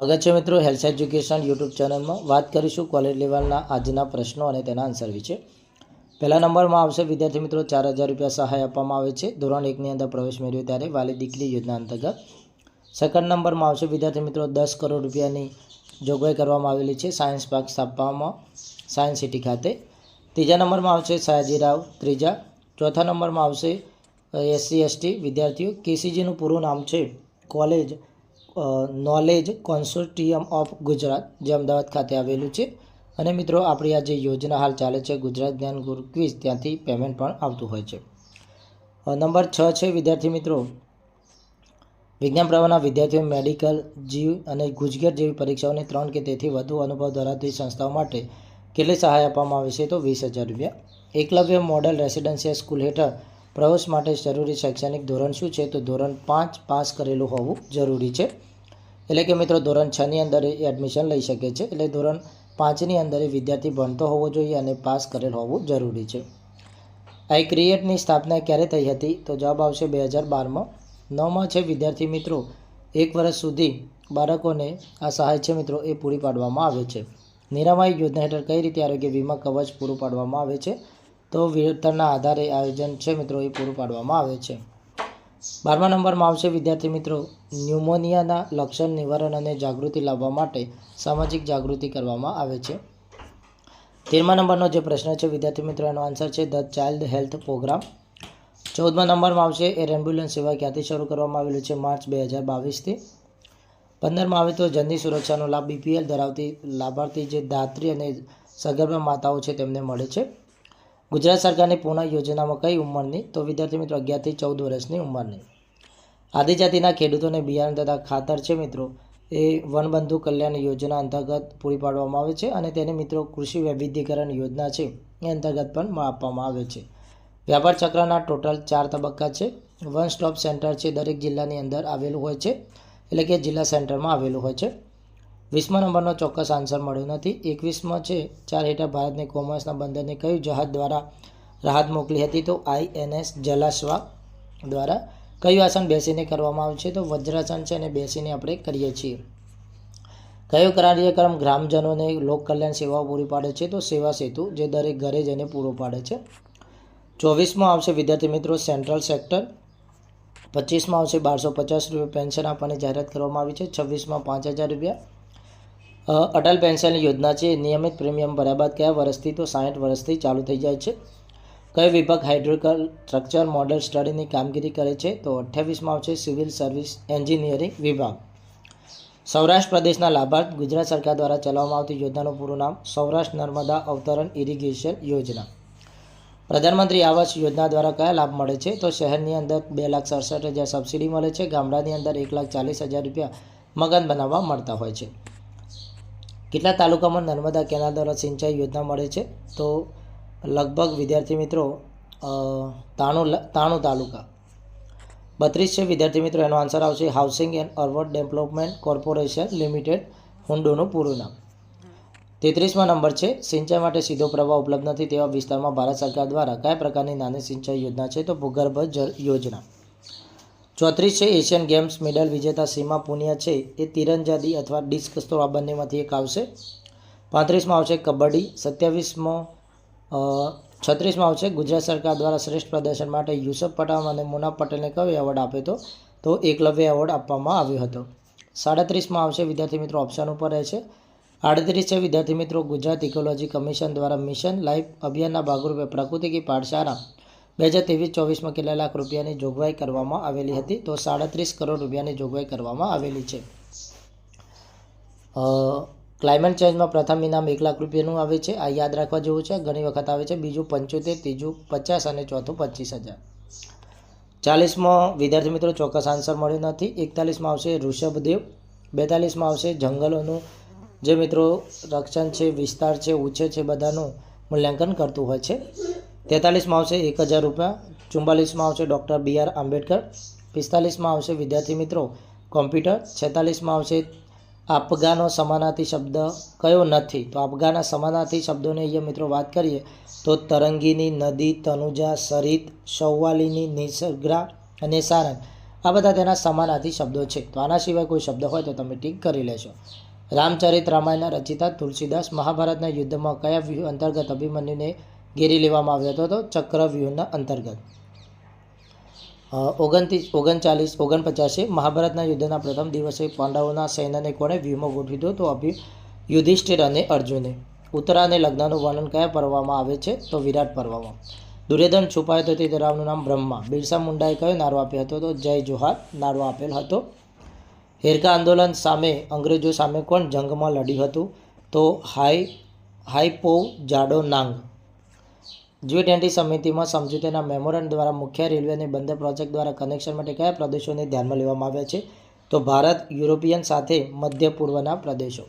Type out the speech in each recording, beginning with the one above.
સ્વાગત છે મિત્રો હેલ્થ એજ્યુકેશન યુટ્યુબ ચેનલમાં. વાત કરીશું કોલેજ લેવલના આજના પ્રશ્નો અને તેના આન્સર વિશે. પહેલા નંબરમાં આવશે વિદ્યાર્થી મિત્રો 4,000 રૂપિયા સહાય આપવામાં આવે છે ધોરણ 1ની અંદર પ્રવેશ મેળવ્યો ત્યારે વાલી દીકરી યોજના અંતર્ગત. સેકન્ડ નંબરમાં આવશે વિદ્યાર્થી મિત્રો 10 કરોડ રૂપિયાની જોગવાઈ કરવામાં આવેલી છે સાયન્સ પાર્ક સ્થાપવામાં સાયન્સ સિટી ખાતે. ત્રીજા નંબરમાં આવશે સયાજીરાવ ત્રીજા. ચોથા નંબરમાં આવશે SC/ST વિદ્યાર્થીઓ. KCGનું પૂરું નામ છે college knowledge consortium of Gujarat, જે અમદાવાદ ખાતે આવેલું છે. અને મિત્રો આપણી આ જે યોજના હાલ ચાલે છે ગુજરાત જ્ઞાન ગુરુ ક્વિઝ, ત્યાંથી પેમેન્ટ પણ આવતું હોય છે. નંબર 6 છે વિદ્યાર્થી મિત્રો વિજ્ઞાન પ્રવાહના વિદ્યાર્થીઓ મેડિકલ, જીવ અને ગુજકેટ જેવી પરીક્ષાઓની 3 કે તેથી વધુ અનુભવ ધરાવતી સંસ્થાઓ માટે કેટલી સહાય આપવામાં આવે છે? તો 20,000 રૂપિયા. એકલવ્ય મોડલ રેસિડેન્શિયલ સ્કૂલ હેઠળ પ્રવેશ માટે જરૂરી શૈક્ષણિક ધોરણ શું છે? તો ધોરણ 5 પાસ કરેલું હોવું જરૂરી છે. એટલે કે મિત્રો ધોરણ 6ની અંદર એડમિશન લઈ શકે છે. એટલે ધોરણ 5ની અંદર વિદ્યાર્થી ભણતો હોવો જોઈએ અને પાસ કરેલ હોવું જરૂરી છે. આઈ ક્રિએટની સ્થાપના ક્યારે થઈ હતી? તો જવાબ આવશે 2012માં. 9માં છે વિદ્યાર્થી મિત્રો 1 વર્ષ સુધી બાળકોને આ સહાય છે મિત્રો એ પૂરી પાડવામાં આવે છે. નિરામય યોજના હેઠળ કઈ રીતે આરોગ્ય વીમા કવચ પૂરું પાડવામાં આવે છે? તો વળતરના આધારે આયોજન છે મિત્રો એ પૂરું પાડવામાં આવે છે. 12મા નંબરમાં આવશે વિદ્યાર્થી મિત્રો ન્યુમોનિયાના લક્ષણ નિવારણ અને જાગૃતિ લાવવા માટે સામાજિક જાગૃતિ કરવામાં આવે છે. 13મા નંબરનો જે પ્રશ્ન છે વિદ્યાર્થી મિત્રો એનો આન્સર છે ધ ચાઇલ્ડ હેલ્થ પ્રોગ્રામ. 14મા નંબરમાં આવશે એર એમ્બ્યુલન્સ સેવા ક્યાંથી શરૂ કરવામાં આવેલું છે? માર્ચ 2022થી. 15માં આવે તો જનની સુરક્ષાનો લાભ BPL ધરાવતી લાભાર્થી જે ધાત્રી અને સગર્ભા માતાઓ છે તેમને મળે છે. ગુજરાત સરકારની પૂર્ણ યોજનામાં કઈ ઉંમરની? તો વિદ્યાર્થી મિત્રો 11 થી 14 વર્ષની ઉંમરની. આદિજાતિના ખેડૂતોને બિયારણ તથા ખાતર છે મિત્રો એ વનબંધુ કલ્યાણ યોજના અંતર્ગત પૂરી પાડવામાં આવે છે અને તેને મિત્રો કૃષિ વૈવિધ્યકરણ યોજના છે એ અંતર્ગત પણ આપવામાં આવે છે. વ્યાપાર ચક્રના ટોટલ 4 તબક્કા છે. વન સ્ટોપ સેન્ટર છે દરેક જિલ્લાની અંદર આવેલું હોય છે, એટલે કે જિલ્લા સેન્ટરમાં આવેલું હોય છે. 20મા નંબરનો ચોક્કસ આન્સર મળ્યો નથી. 21માં છે 4 હેઠળ ભારતની કોમર્સના બંદરને કયું જહાજ દ્વારા રાહત મોકલી હતી? તો INS જલાશ્વા દ્વારા. કયું આસન બેસીને કરવામાં આવે છે? તો વજ્રાસન છે અને બેસીને આપણે કરીએ છીએ. કયો કાર્યક્રમ ગ્રામજનોને લોક કલ્યાણ સેવાઓ પૂરી પાડે છે? તો સેવા સેતુ, જે દરેક ઘરે જઈને પૂરો પાડે છે. 24માં આવશે વિદ્યાર્થી મિત્રો સેન્ટ્રલ સેક્ટર. 25માં આવશે 1250 રૂપિયા પેન્શન આપવાની જાહેરાત કરવામાં આવી છે. 26માં 5,000 રૂપિયા. અટલ પેન્શન યોજના છે નિયમિત પ્રીમિયમ ભર્યા બાદ કયા વર્ષથી? તો 60 વર્ષથી ચાલુ થઈ જાય છે. કયો વિભાગ હાઇડ્રોલિકલ સ્ટ્રક્ચર મોડેલ સ્ટડીની કામગીરી કરે છે? તો 28માં આવશે સિવિલ સર્વિસ એન્જિનિયરિંગ વિભાગ. સૌરાષ્ટ્ર પ્રદેશના લાભાર્થ ગુજરાત સરકાર દ્વારા ચલાવવામાં આવતી યોજનાનું પૂરું નામ? સૌરાષ્ટ્ર નર્મદા અવતરણ ઇરિગેશન યોજના. પ્રધાનમંત્રી આવાસ યોજના દ્વારા કયા લાભ મળે છે? તો શહેરની અંદર 2,67,000 સબસિડી મળે છે. ગામડાની અંદર 1,40,000 રૂપિયા મકાન બનાવવા મળતા હોય છે. કેટલા તાલુકામાં નર્મદા કેનાલ દ્વારા સિંચાઈ યોજના મળે છે? તો લગભગ વિદ્યાર્થી મિત્રો 93 તાલુકા. 32 છે વિદ્યાર્થી મિત્રો એનો આન્સર આવશે housing and urban development corporation limited, હુંડોનું પૂરું નામ. 33માં નંબર છે સિંચાઈ માટે સીધો પ્રવાહ ઉપલબ્ધ નથી તેવા વિસ્તારમાં ભારત સરકાર દ્વારા કયા પ્રકારની નાની સિંચાઈ યોજના છે? તો ભૂગર્ભ જળ યોજના. 34 છે એશિયન ગેમ્સ મેડલ વિજેતા સીમા પુનિયા છે એ તીરંદાજી અથવા ડિસ્કસ થ્રો આ બંનેમાંથી એક આવશે. 35માં આવશે કબડ્ડી. 36માં આવશે ગુજરાત સરકાર દ્વારા શ્રેષ્ઠ પ્રદર્શન માટે યુસુફ પઠાણ અને મુનાફ પટેલને કયો એવોર્ડ આપ્યો હતો? તો એકલવ્ય એવોર્ડ આપવામાં આવ્યો હતો. 37માં આવશે વિદ્યાર્થી મિત્રો ઓપ્શન ઉપર રહેશે. 38 છે વિદ્યાર્થી મિત્રો ગુજરાત ઇકોલોજી કમિશન દ્વારા મિશન લાઈફ અભિયાનના ભાગરૂપે પ્રકૃતિ કી પાઠશાળા 2023-24માં કેટલા લાખ રૂપિયાની જોગવાઈ કરવામાં આવેલી હતી? તો 37 કરોડ રૂપિયાની જોગવાઈ કરવામાં આવેલી છે. ક્લાઇમેટ ચેન્જમાં પ્રથમ ઇનામ 1 લાખ રૂપિયાનું આવે છે. આ યાદ રાખવા જેવું છે, ઘણી વખત આવે છે. બીજું 75, ત્રીજું 50 અને ચોથું 25,000. 40માં વિદ્યાર્થી મિત્રો ચોક્કસ આન્સર મળ્યો નથી. 41માં આવશે ઋષભદેવ. 42માં આવશે જંગલોનું જે મિત્રો રક્ષણ છે, વિસ્તાર છે, ઉછેર છે, બધાનું મૂલ્યાંકન કરતું હોય છે. 43માં આવશે 1,000 રૂપિયા. 44માં આવશે ડૉક્ટર BR આંબેડકર. 45માં આવશે વિદ્યાર્થી મિત્રો કોમ્પ્યુટર. 46માં આવશે આપગાનો સમાનાર્થી શબ્દ કયો નથી? તો આપગાના સમાનાર્થી શબ્દોને અહીંયા મિત્રો વાત કરીએ તો તરંગીની, નદી, તનુજા, સરિત, શૌવાલીની, નિસર્ગા અને સારંગ આ બધા તેના સમાનાર્થી શબ્દો છે. તો આના સિવાય કોઈ શબ્દ હોય તો તમે ટીક કરી લેશો. રામચરિત રામાયણના રચિતા તુલસીદાસ મહાભારતના યુદ્ધમાં કયા વ્યૂહ અંતર્ગત અભિમન્યુને ઘેરી લેવામાં આવ્યો હતો? તો ચક્રવ્યૂહના અંતર્ગત. 49 મહાભારતના યુદ્ધના પ્રથમ દિવસે પાંડવોના સૈન્યને કોણે વ્યૂહમાં ગોઠવી દીધો? તો યુધિષ્ઠિર અને અર્જુને. ઉત્તરા અને લગ્નનું વર્ણન કયા પર્વમાં આવે છે? તો વિરાટ પર્વમાં. દુર્યોધન છુપાયો તો તે તળાવનું નામ બ્રહ્મા. બિરસા મુંડાએ કયો નારો આપ્યો હતો? તો જય જોહાર નારો આપેલ હતો. હેરકા આંદોલન સામે અંગ્રેજો સામે કોણ જંગમાં લડ્યું હતું? તો હાઈપોવ જાડો નાંગ. G20 સમિતિમાં સમજૂતીના મેમોરેન્ડમ દ્વારા મુખ્ય રેલવે અને બંદર પ્રોજેક્ટ દ્વારા કનેક્શન માટે કયા પ્રદેશોને ધ્યાનમાં લેવામાં આવ્યા છે? તો ભારત, યુરોપિયન સાથે મધ્ય પૂર્વના પ્રદેશો.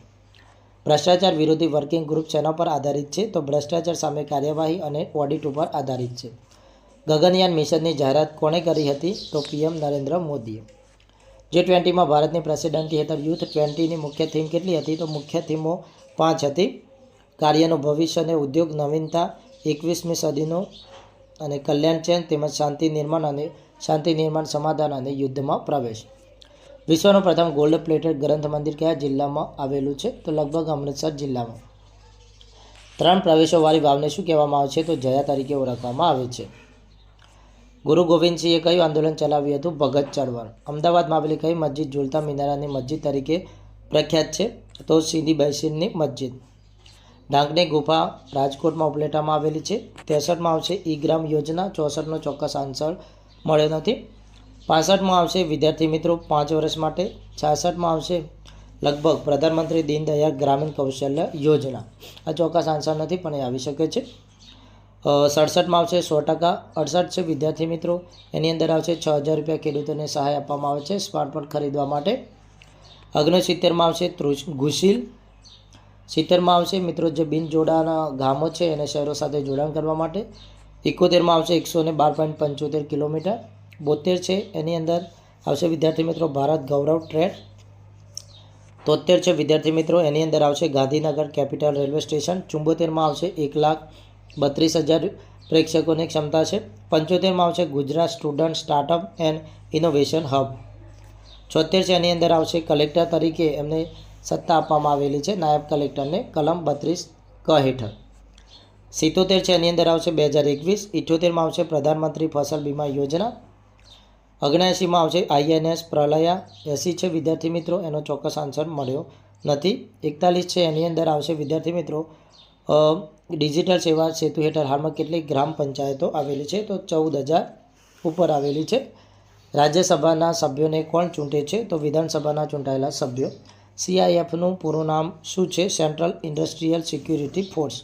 ભ્રષ્ટાચાર વિરોધી વર્કિંગ ગ્રુપ શેના પર આધારિત છે? તો ભ્રષ્ટાચાર સામે કાર્યવાહી અને ઓડિટ ઉપર આધારિત છે. ગગનયાન મિશનની જાહેરાત કોણે કરી હતી? તો PM નરેન્દ્ર મોદીએ. G20માં ભારતની પ્રેસિડેન્સી હેઠળ યુથ 20ની મુખ્ય થીમ કેટલી હતી? તો મુખ્ય થીમો 5 હતી. કાર્યનું ભવિષ્ય અને ઉદ્યોગ, નવીનતા, 21મી સદીનું અને કલ્યાણ ચેન, તેમજ શાંતિ નિર્માણ, સમાધાન અને યુદ્ધમાં પ્રવેશ. વિશ્વનું પ્રથમ ગોલ્ડ પ્લેટેડ ગ્રંથ મંદિર કયા જિલ્લામાં આવેલું છે? તો લગભગ અમૃતસર જિલ્લામાં. 3 પ્રવેશોવાળી વાવને શું કહેવામાં આવે છે? તો જયા તરીકે ઓળખવામાં આવે છે. ગુરુ ગોવિંદસિંહે કયું આંદોલન ચલાવ્યું હતું? ભગત ચળવળ. અમદાવાદમાં આવેલી કઈ મસ્જિદ ઝૂલતા મિનારાની મસ્જિદ તરીકે પ્રખ્યાત છે? તો સીદી બૈસીરની મસ્જિદ. ડાંગની ગુફા રાજકોટમાં ઉપલેટામાં આવેલી છે. 63માં આવશે ઈ-ગ્રામ યોજના. 64નો ચોક્કસ આન્સર મળ્યો નથી. 65માં આવશે વિદ્યાર્થી મિત્રો 5 વર્ષ માટે. 66માં આવશે લગભગ પ્રધાનમંત્રી દીનદયાળ ગ્રામીણ કૌશલ્ય યોજના. આ ચોક્કસ આન્સર નથી પણ એ આવી શકે છે. 67માં આવશે 100%. 68 છે વિદ્યાર્થી મિત્રો, એની અંદર આવશે 6000 રૂપિયા ખેડૂતોને સહાય આપવામાં આવે છે સ્માર્ટફોન ખરીદવા માટે. 69માં આવશે ઘુશીલ. 70માં આવશે મિત્રો જે બિન જોડાના ગામો છે એને શહેરો સાથે જોડાણ કરવા માટે. 71માં આવશે 112.75 કિલોમીટર. 72 છે એની અંદર આવશે વિદ્યાર્થી મિત્રો ભારત ગૌરવ ટ્રેન. 73 છે વિદ્યાર્થી મિત્રો, એની અંદર આવશે ગાંધીનગર કેપિટલ રેલવે સ્ટેશન. 74માં આવશે 1,32,000 પ્રેક્ષકોની ક્ષમતા છે. 75માં આવશે Gujarat student startup and innovation hub. 76 છે એની અંદર આવશે કલેક્ટર તરીકે એમને સત્તા આપવામાં આવેલી છે નાયબ કલેક્ટરને કલમ 32 ક હેઠળ. 77 છે એની અંદર આવશે 2021. 78માં આવશે પ્રધાનમંત્રી ફસલ બીમા યોજના. 79માં આવશે INS પ્રલયા. 80 છે વિદ્યાર્થી મિત્રો, એનો ચોક્કસ આન્સર મળ્યો નથી. 41 છે એની અંદર આવશે વિદ્યાર્થી મિત્રો ડિજિટલ સેવા સેતુ હેઠળ હાલમાં કેટલી ગ્રામ પંચાયતો આવેલી છે? તો 14,000 ઉપર આવેલી છે. રાજ્યસભાના સભ્યોને કોણ ચૂંટે છે? તો વિધાનસભાના ચૂંટાયેલા સભ્યો. CIFનું પૂરું નામ શું છે? Central industrial security force.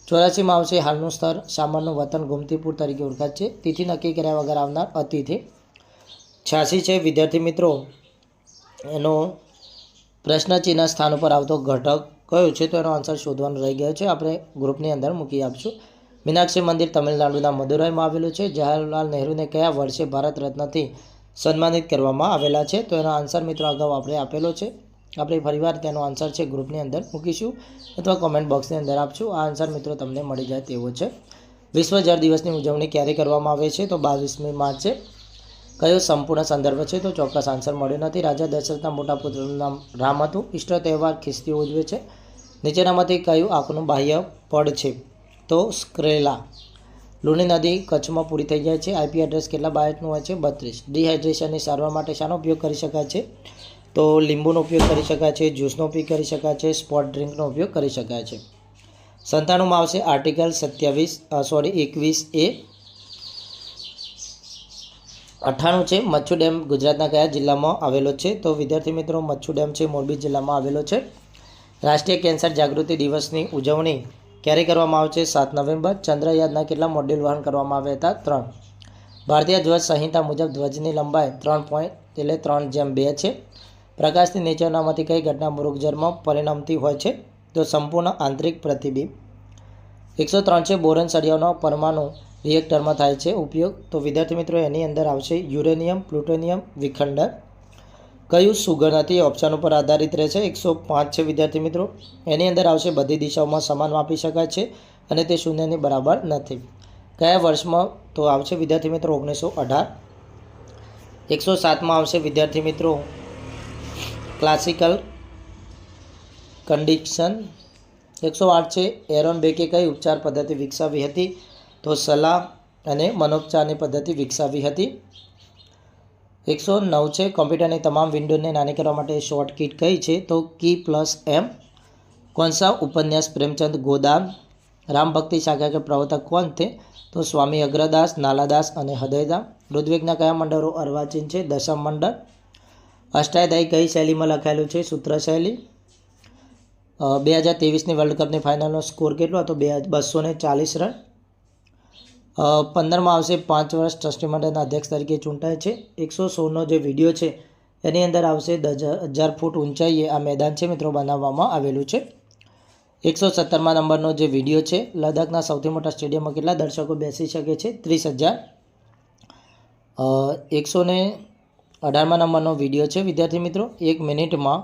84માં આવશે હાલનું સ્તર સામરનું વતન ગોમતીપુર તરીકે ઓળખાય છે. તિથિ નક્કી કર્યા વગર આવનાર અતિથિ. 86 છે વિદ્યાર્થી મિત્રો, એનો પ્રશ્નચિહ્ન સ્થાન ઉપર આવતો ઘટક કયો છે? તો એનો આન્સર શોધવાનો રહી ગયો છે, આપણે ગ્રુપની અંદર મૂકી આપશું. મીનાક્ષી મંદિર તમિલનાડુના મદુરાઈમાં આવેલું છે. જવાહરલાલ નહેરુને કયા વર્ષે ભારત રત્નથી સન્માનિત કરવામાં આવેલા છે? તો એનો આન્સર મિત્રો અગાઉ આપણે આપેલો છે. આપણે ફરીવાર તેનો આન્સર છે ગ્રુપની અંદર મૂકીશું અથવા કોમેન્ટ બોક્સની અંદર આપશું. આ આન્સર મિત્રો તમને મળી જાય તેવો છે. વિશ્વ જળ દિવસની ઉજવણી ક્યારે કરવામાં આવે છે? તો 22મી માર્ચે. કયો સંપૂર્ણ સંદર્ભ છે? તો ચોક્કસ આન્સર મળ્યો નથી. રાજા દશરથના મોટા પુત્રનું નામ રામ હતું. ઈસ્ટર તહેવાર ખ્રિસ્તીઓ ઉજવે છે. નીચેનામાંથી કયું આંખનું બાહ્ય પડ છે? તો સ્ક્રેલા. લુણી નદી કચ્છમાં પૂરી થઈ જાય છે. IP એડ્રેસ કેટલા બાયટનું હોય છે? 32. ડિહાઇડ્રેશનની સારવાર માટે શાનો ઉપયોગ કરી શકાય છે? તો લીંબુનો ઉપયોગ કરી શકાય છે, જ્યુસનો ઉપયોગ કરી શકાય છે, સ્પોટ ડ્રિંકનો ઉપયોગ કરી શકાય છે. 97માં આવશે આર્ટિકલ 21A. 98 છે મચ્છુ ડેમ ગુજરાતના કયા જિલ્લામાં આવેલો છે? તો વિદ્યાર્થી મિત્રો મચ્છુ ડેમ છે મોરબી જિલ્લામાં આવેલો છે. રાષ્ટ્રીય કેન્સર જાગૃતિ દિવસની ઉજવણી ક્યારે કરવામાં આવે છે? 7 નવેમ્બર. ચંદ્રયાનના કેટલા મોડ્યુલ વહન કરવામાં આવ્યા હતા? 3. ભારતીય ધ્વજ સંહિતા મુજબ ધ્વજની લંબાઈ 3.2 છે. પ્રકાશની નીચેનામાંથી કઈ ઘટના મૃગજળમાં પરિણમતી હોય છે? તો સંપૂર્ણ આંતરિક પ્રતિબિંબ. 103 છે બોરોન સળિયાનો પરમાણુ રિએક્ટરમાં થાય છે ઉપયોગ. તો વિદ્યાર્થી મિત્રો એની અંદર આવશે યુરેનિયમ પ્લુટોનિયમ વિખંડન. કયું સુગર નથી? ઓપ્શન ઉપર આધારિત રહેશે. 105 છે વિદ્યાર્થી મિત્રો, એની અંદર આવશે બધી દિશાઓમાં સમાન માપી શકાય છે અને તે શૂન્યની બરાબર નથી. કયા વર્ષમાં? તો આવશે વિદ્યાર્થી મિત્રો 1918. 107માં આવશે વિદ્યાર્થી મિત્રો ક્લાસિકલ કન્ડિશન. 108 છે એરોન બેકે કઈ ઉપચાર પદ્ધતિ વિકસાવી હતી? તો સલાહ અને મનોપચારની પદ્ધતિ વિકસાવી હતી. 109 છે કોમ્પ્યુટરની તમામ વિન્ડોને નાની કરવા માટે શોર્ટકટ કઈ છે? તો કી+M. कौन सा उपन्यास प्रेमचंद गोदान? राम भक्ति शाखा के प्रवर्तक कौन थे? तो स्वामी अग्रदास, नालादास અને હૃદયદાસ. ઋગ્વેદના કયા મંડળો અર્વાચીન છે? દશમ મંડળ. અષ્ટાધ્યાયી કઈ શૈલીમાં લખાયેલું છે? સૂત્ર શૈલી. 2023ની વર્લ્ડ કપની ફાઇનલનો સ્કોર કેટલો હતો? 240 રન. 15માં આવશે 5 વર્ષ ટ્રસ્ટી મંડળના અધ્યક્ષ તરીકે ચૂંટાય છે. 116નો જે વિડીયો છે એની અંદર આવશે 10,000 ફૂટ ઊંચાઈએ આ મેદાન છે મિત્રો બનાવવામાં આવેલું છે. 117માં નંબરનો જે વિડીયો છે લદ્દાખના સૌથી મોટા સ્ટેડિયમમાં કેટલા દર્શકો બેસી શકે છે? 30,000. 118માં નંબરનો વિડીયો છે વિદ્યાર્થી મિત્રો 1 મિનિટમાં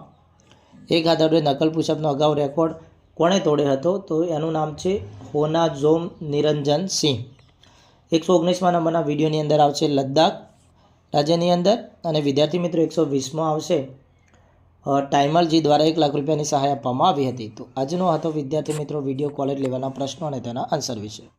એક હાથ વડે નકલ પુશઅપનો અગાઉ રેકોર્ડ કોણે તોડ્યો હતો? તો એનું નામ છે હોનાઝોમ નિરંજન સિંહ. 119માં નંબરના વિડીયોની અંદર આવશે લદ્દાખ રાજ્યની અંદર. અને વિદ્યાર્થી મિત્રો 120માં આવશે ટાઈમલજી દ્વારા 1 લાખ રૂપિયાની સહાય આપવામાં આવી હતી. તો આજનો હતો વિદ્યાર્થી મિત્રો વિડીયો કોલેજ લેવાના પ્રશ્નો અને તેના આન્સર વિશે.